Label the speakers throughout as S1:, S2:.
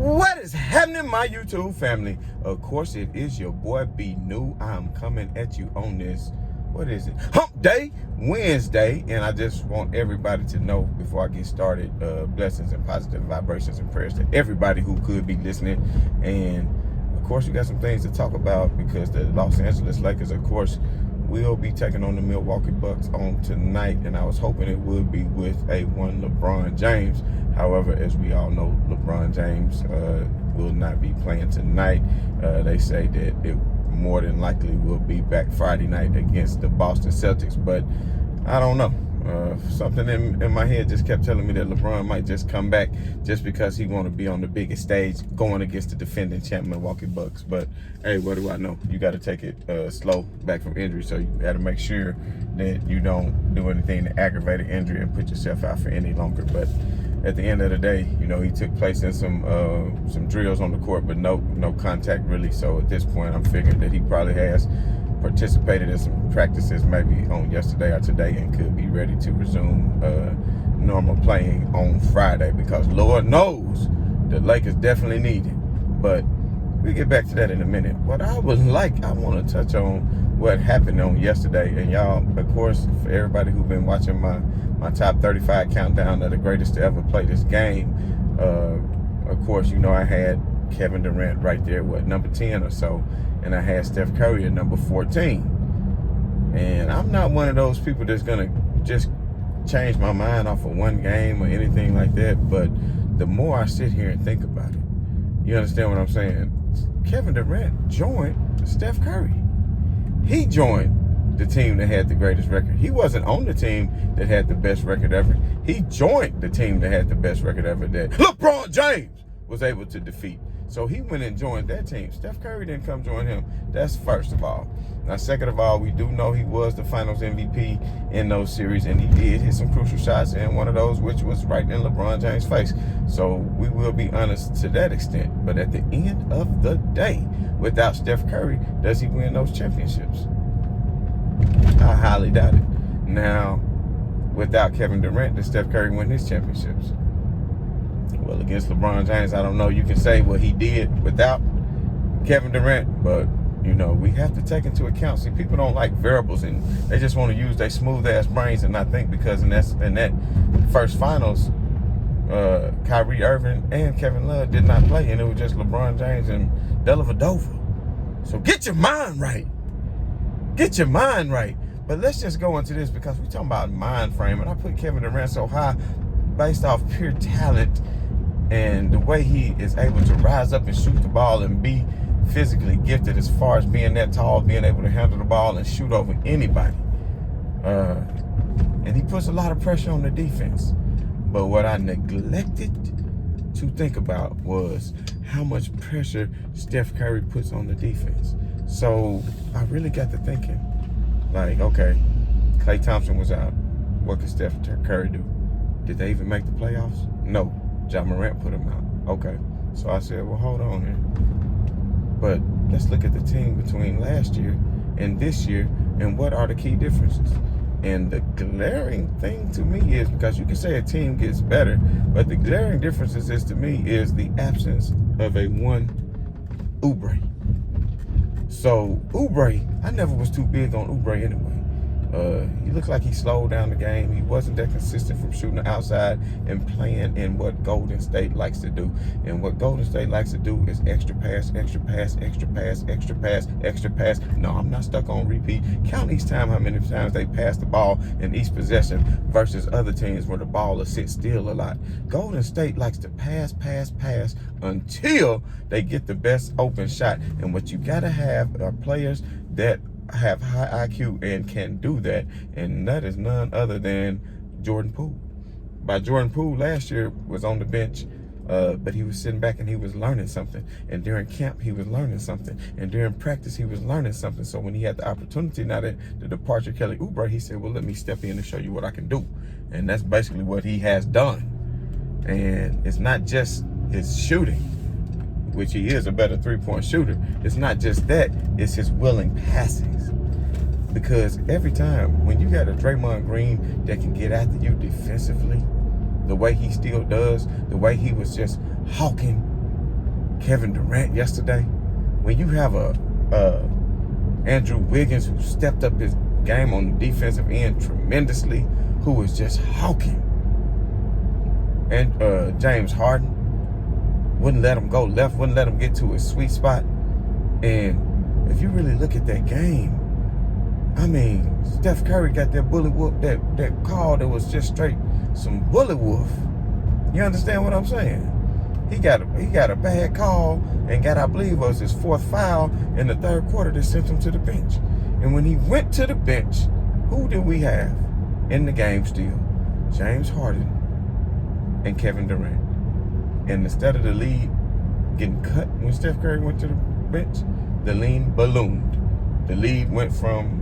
S1: What is happening, my YouTube family? Of course, it is your boy B New. I'm coming at you on this, what is it? Hump Day, Wednesday. And I just want everybody to know before I get started, blessings and positive vibrations and prayers to everybody who could be listening. And of course, we got some things to talk about because the Los Angeles Lakers, of course, will be taking on the Milwaukee Bucks on tonight, and I was hoping it would be with one LeBron James. However, as we all know, LeBron James will not be playing tonight. They say that it more than likely will be back Friday night against the Boston Celtics, but I don't know. Something in my head just kept telling me that LeBron might just come back just because he want to be on the biggest stage going against the defending champ Milwaukee Bucks. But hey, what do I know? You got to take it slow back from injury, so you got to make sure that you don't do anything to aggravate an injury and put yourself out for any longer. But at the end of the day, you know, he took place in some drills on the court, but no contact really. So at this point, I'm figuring that he probably has participated in some practices maybe on yesterday or today and could be ready to resume normal playing on Friday, because Lord knows the Lakers definitely need it. But we'll get back to that in a minute. What I want to touch on what happened on yesterday. And y'all, of course, for everybody who's been watching my top 35 countdown of the greatest to ever play this game, of course, you know, I had Kevin Durant right there, number 10 or so, and I had Steph Curry at number 14. And I'm not one of those people that's gonna just change my mind off of one game or anything like that, but the more I sit here and think about it, you understand what I'm saying? Kevin Durant joined Steph Curry. He joined the team that had the greatest record. He wasn't on the team that had the best record ever. He joined the team that had the best record ever that LeBron James was able to defeat. So he went and joined that team. Steph Curry didn't come join him. That's first of all. Now, second of all, we do know he was the finals MVP in those series, and he did hit some crucial shots, and one of those which was right in LeBron James' face. So we will be honest to that extent. But at the end of the day, without Steph Curry, does he win those championships? I highly doubt it. Now, without Kevin Durant, does Steph Curry win his championships? Well, against LeBron James, I don't know. You can say what he did without Kevin Durant, but, you know, we have to take into account. See, people don't like variables, and they just want to use their smooth-ass brains and not think, because in that first finals, Kyrie Irving and Kevin Love did not play, and it was just LeBron James and Dellavedova. So get your mind right. Get your mind right. But let's just go into this, because we're talking about mind frame, and I put Kevin Durant so high based off pure talent and the way he is able to rise up and shoot the ball and be physically gifted as far as being that tall, being able to handle the ball and shoot over anybody. And he puts a lot of pressure on the defense. But what I neglected to think about was how much pressure Steph Curry puts on the defense. So I really got to thinking, like, okay, Klay Thompson was out. What could Steph Curry do? Did they even make the playoffs? No. Ja Morant put them out. Okay. So I said, well, hold on here. But let's look at the team between last year and this year, and what are the key differences? And the glaring thing to me is, because you can say a team gets better, but the glaring differences is, to me, is the absence of a one Oubre. So Oubre, I never was too big on Oubre anyway. He looked like he slowed down the game. He wasn't that consistent from shooting the outside and playing in what Golden State likes to do. And what Golden State likes to do is extra pass, extra pass, extra pass, extra pass, extra pass. No, I'm not stuck on repeat. Count each time how many times they pass the ball in each possession versus other teams where the ball will sit still a lot. Golden State likes to pass, pass, pass until they get the best open shot. And what you got to have are players that have high IQ and can do that, and that is none other than Jordan Poole. Jordan Poole last year was on the bench, but he was sitting back and he was learning something, and during camp he was learning something, and during practice he was learning something. So when he had the opportunity, now that the departure of Kelly Oubre, he said, well, let me step in and show you what I can do. And that's basically what he has done. And it's not just his shooting, which he is a better three-point shooter. It's not just that, it's his willing passings. Because every time, when you got a Draymond Green that can get after you defensively, the way he still does, the way he was just hawking Kevin Durant yesterday, when you have a Andrew Wiggins who stepped up his game on the defensive end tremendously, who was just hawking, and James Harden wouldn't let him go left, wouldn't let him get to his sweet spot. And if you really look at that game, I mean, Steph Curry got that bully whoop, that call that was just straight some bully wolf. You understand what I'm saying? He got a bad call and got, I believe, was his 4th foul in the 3rd quarter that sent him to the bench. And when he went to the bench, who did we have in the game still? James Harden and Kevin Durant. And instead of the lead getting cut when Steph Curry went to the bench, the lead ballooned. The lead went from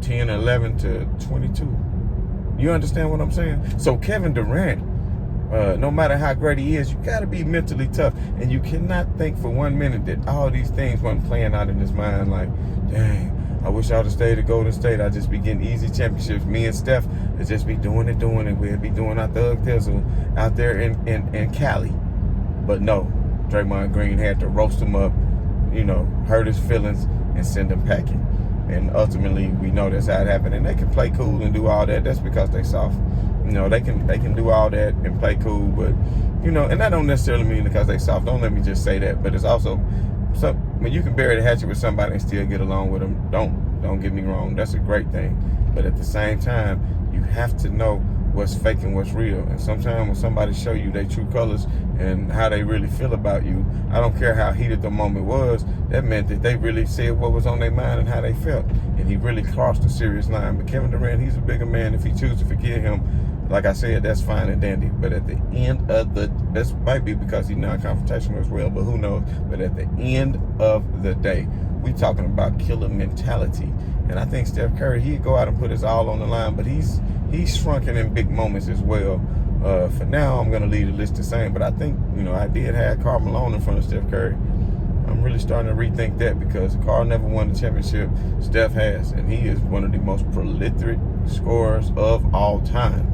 S1: 10-11 to 22. You understand what I'm saying? So Kevin Durant, no matter how great he is, you got to be mentally tough. And you cannot think for 1 minute that all these things weren't playing out in his mind like, dang, I wish I would have stayed at Golden State. I'd just be getting easy championships. Me and Steph would just be doing it. We'd be doing our thug thizzle out there in Cali. But no, Draymond Green had to roast him up, hurt his feelings and send him packing. And ultimately, we know that's how it happened. And they can play cool and do all that. That's because they soft. They can do all that and play cool, but and that don't necessarily mean because they soft. Don't let me just say that. But it's also when you can bury the hatchet with somebody and still get along with them. Don't get me wrong. That's a great thing. But at the same time, you have to know what's fake and what's real. And sometimes when somebody show you their true colors and how they really feel about you, I don't care how heated the moment was, that meant that they really said what was on their mind and how they felt. And he really crossed a serious line. But Kevin Durant, he's a bigger man. If he chooses to forgive him, like I said, that's fine and dandy. But at the end of this might be because he's non-confrontational as well, but who knows? But at the end of the day, we talking about killer mentality. And I think Steph Curry, he'd go out and put his all on the line, but he's shrunken in big moments as well. For now, I'm going to leave the list the same, but I think, I did have Karl Malone in front of Steph Curry. I'm really starting to rethink that because Karl never won the championship. Steph has, and he is one of the most prolific scorers of all time.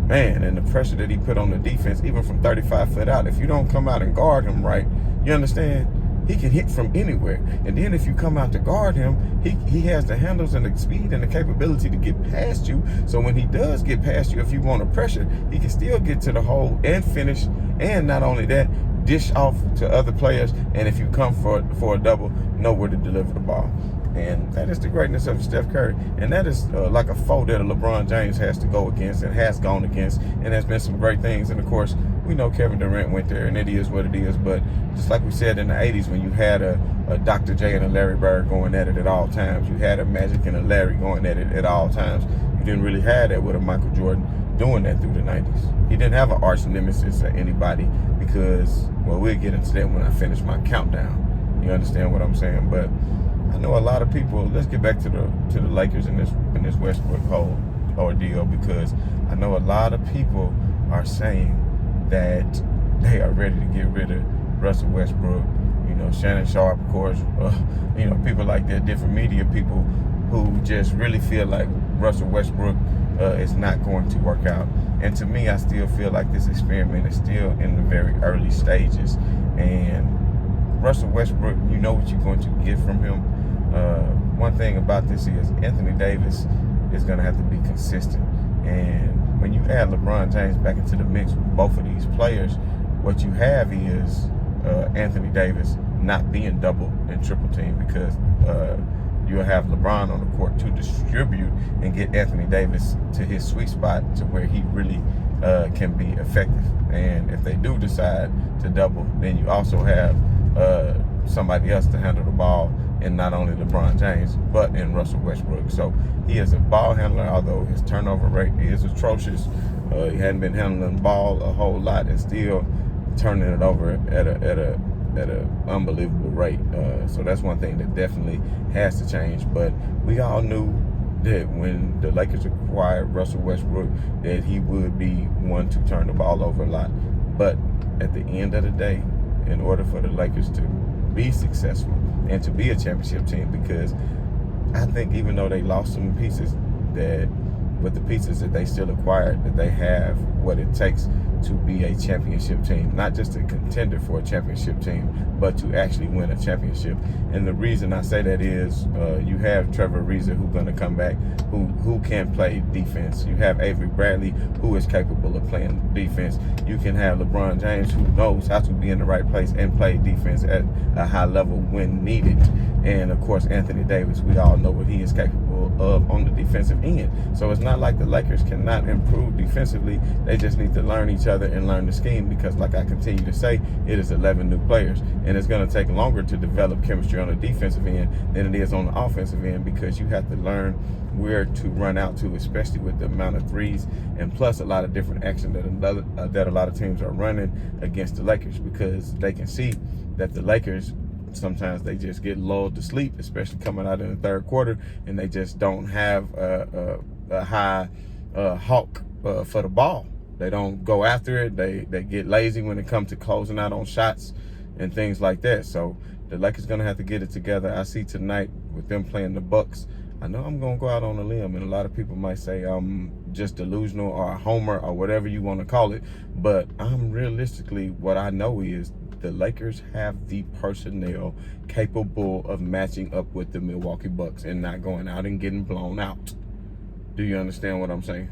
S1: Man, and the pressure that he put on the defense, even from 35 foot out, if you don't come out and guard him right, you understand? He can hit from anywhere. And then if you come out to guard him, he has the handles and the speed and the capability to get past you. So when he does get past you, if you want to pressure, he can still get to the hole and finish. And not only that, dish off to other players. And if you come for a double, know where to deliver the ball. And that is the greatness of Steph Curry. And that is like a foe that a LeBron James has to go against and has gone against. And there's been some great things. And, of course, we know Kevin Durant went there, and it is what it is. But just like we said in the 80s when you had a Dr. J and a Larry Bird going at it at all times, you had a Magic and a Larry going at it at all times. You didn't really have that with a Michael Jordan doing that through the 90s. He didn't have an arch nemesis or anybody because, well, we'll get into that when I finish my countdown. You understand what I'm saying? But I know a lot of people. Let's get back to the Lakers in this Westbrook whole ordeal, because I know a lot of people are saying that they are ready to get rid of Russell Westbrook. Shannon Sharp, of course. People like that, different media people who just really feel like Russell Westbrook is not going to work out. And to me, I still feel like this experiment is still in the very early stages. And Russell Westbrook, you know what you're going to get from him. One thing about this is Anthony Davis is going to have to be consistent. And when you add LeBron James back into the mix with both of these players, what you have is Anthony Davis not being double and triple teamed, because you'll have LeBron on the court to distribute and get Anthony Davis to his sweet spot to where he really can be effective. And if they do decide to double, then you also have somebody else to handle the ball, and not only LeBron James, but in Russell Westbrook. So he is a ball handler, although his turnover rate is atrocious. He hadn't been handling the ball a whole lot and still turning it over at a unbelievable rate. So that's one thing that definitely has to change. But we all knew that when the Lakers acquired Russell Westbrook, that he would be one to turn the ball over a lot. But at the end of the day, in order for the Lakers to be successful and to be a championship team, because I think even though they lost some pieces, that with the pieces that they still acquired, that they have what it takes to be a championship team, not just a contender for a championship team, but to actually win a championship. And the reason I say that is you have Trevor Ariza, who's going to come back, who can play defense. You have Avery Bradley, who is capable of playing defense. You can have LeBron James, who knows how to be in the right place and play defense at a high level when needed. And of course, Anthony Davis, we all know what he is capable of on the defensive end. So it's not like the Lakers cannot improve defensively. They just need to learn each other and learn the scheme, because like I continue to say, it is 11 new players, and it's going to take longer to develop chemistry on the defensive end than it is on the offensive end, because you have to learn where to run out to, especially with the amount of threes, and plus a lot of different action that a lot of teams are running against the Lakers, because they can see that the Lakers, sometimes they just get lulled to sleep, especially coming out in the third quarter, and they just don't have a high hawk for the ball. They don't go after it. They get lazy when it comes to closing out on shots and things like that. So the Lakers going to have to get it together. I see tonight with them playing the Bucks, I know I'm going to go out on a limb, and a lot of people might say I'm just delusional or a homer or whatever you want to call it, but I'm realistically, what I know is the Lakers have the personnel capable of matching up with the Milwaukee Bucks and not going out and getting blown out. Do you understand what I'm saying?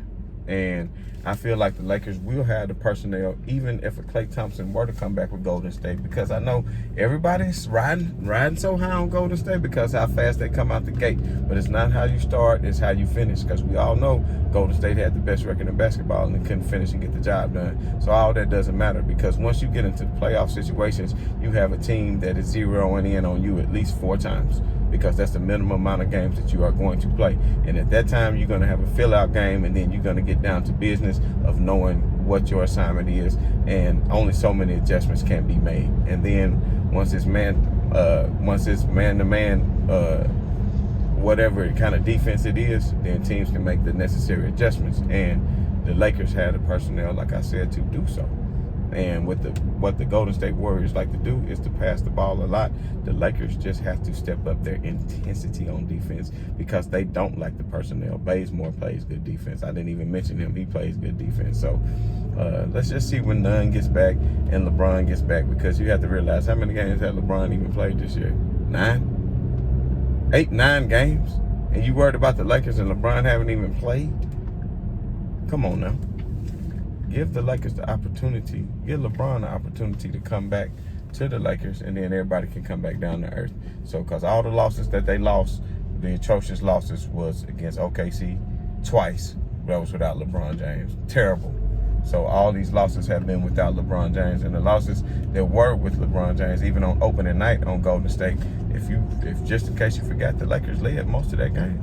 S1: And I feel like the Lakers will have the personnel, even if a Klay Thompson were to come back with Golden State, because I know everybody's riding so high on Golden State because how fast they come out the gate. But it's not how you start, it's how you finish, because we all know Golden State had the best record in basketball and they couldn't finish and get the job done. So all that doesn't matter, because once you get into playoff situations, you have a team that is zeroing in on you at least 4 times, because that's the minimum amount of games that you are going to play. And at that time, you're going to have a fill-out game, and then you're going to get down to business of knowing what your assignment is, and only so many adjustments can be made. And then once it's man-to-man, whatever kind of defense it is, then teams can make the necessary adjustments. And the Lakers had the personnel, like I said, to do so. And with what the Golden State Warriors like to do is to pass the ball a lot. The Lakers just have to step up their intensity on defense, because they don't like the personnel. Bazemore plays good defense. I didn't even mention him. He plays good defense. So let's just see when Nunn gets back and LeBron gets back, because you have to realize, how many games has LeBron even played this year? 9? 8, 9 games? And you worried about the Lakers and LeBron haven't even played? Come on now. Give the Lakers the opportunity, give LeBron the opportunity to come back to the Lakers, and then everybody can come back down to earth. So, because all the losses that they lost, the atrocious losses, was against OKC twice. That was without LeBron James. Terrible. So all these losses have been without LeBron James, and the losses that were with LeBron James, even on opening night on Golden State, if just in case you forgot, the Lakers led most of that game.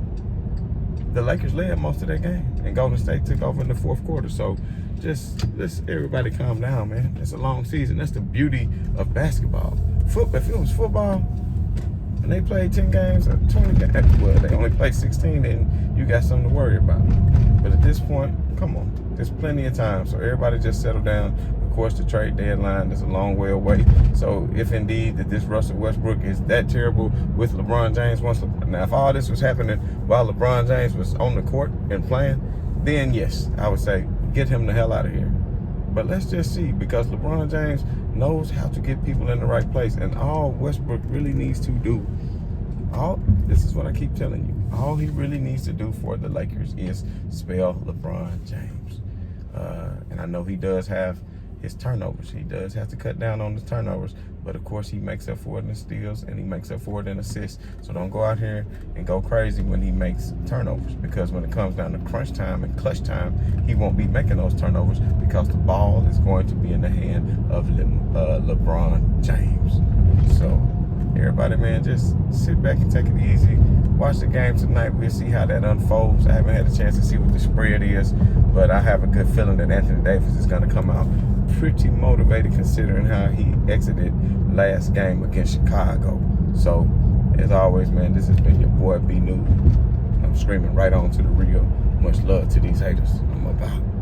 S1: The Lakers led most of that game, and Golden State took over in the fourth quarter. So just everybody calm down, man. It's a long season. That's the beauty of basketball. If it was football and they played 10 games or 20 games, well, they only played 16, then you got something to worry about. But at this point, come on. There's plenty of time. So everybody just settle down. Of course, the trade deadline is a long way away. So if indeed that this Russell Westbrook is that terrible with LeBron James, now if all this was happening while LeBron James was on the court and playing, then yes, I would say get him the hell out of here. But let's just see, because LeBron James knows how to get people in the right place, and all Westbrook really needs to do, this is what I keep telling you, all he really needs to do for the Lakers is spell LeBron James. And I know he does have his turnovers. He does have to cut down on his turnovers, but of course he makes up for it in steals, and he makes up for it in assists. So don't go out here and go crazy when he makes turnovers, because when it comes down to crunch time and clutch time, he won't be making those turnovers, because the ball is going to be in the hand of LeBron James. So everybody, man, just sit back and take it easy. Watch the game tonight. We'll see how that unfolds. I haven't had a chance to see what the spread is, but I have a good feeling that Anthony Davis is going to come out pretty motivated, considering how he exited last game against Chicago. So, as always, man, this has been your boy B New. I'm screaming right on to the real. Much love to these haters. I'm about.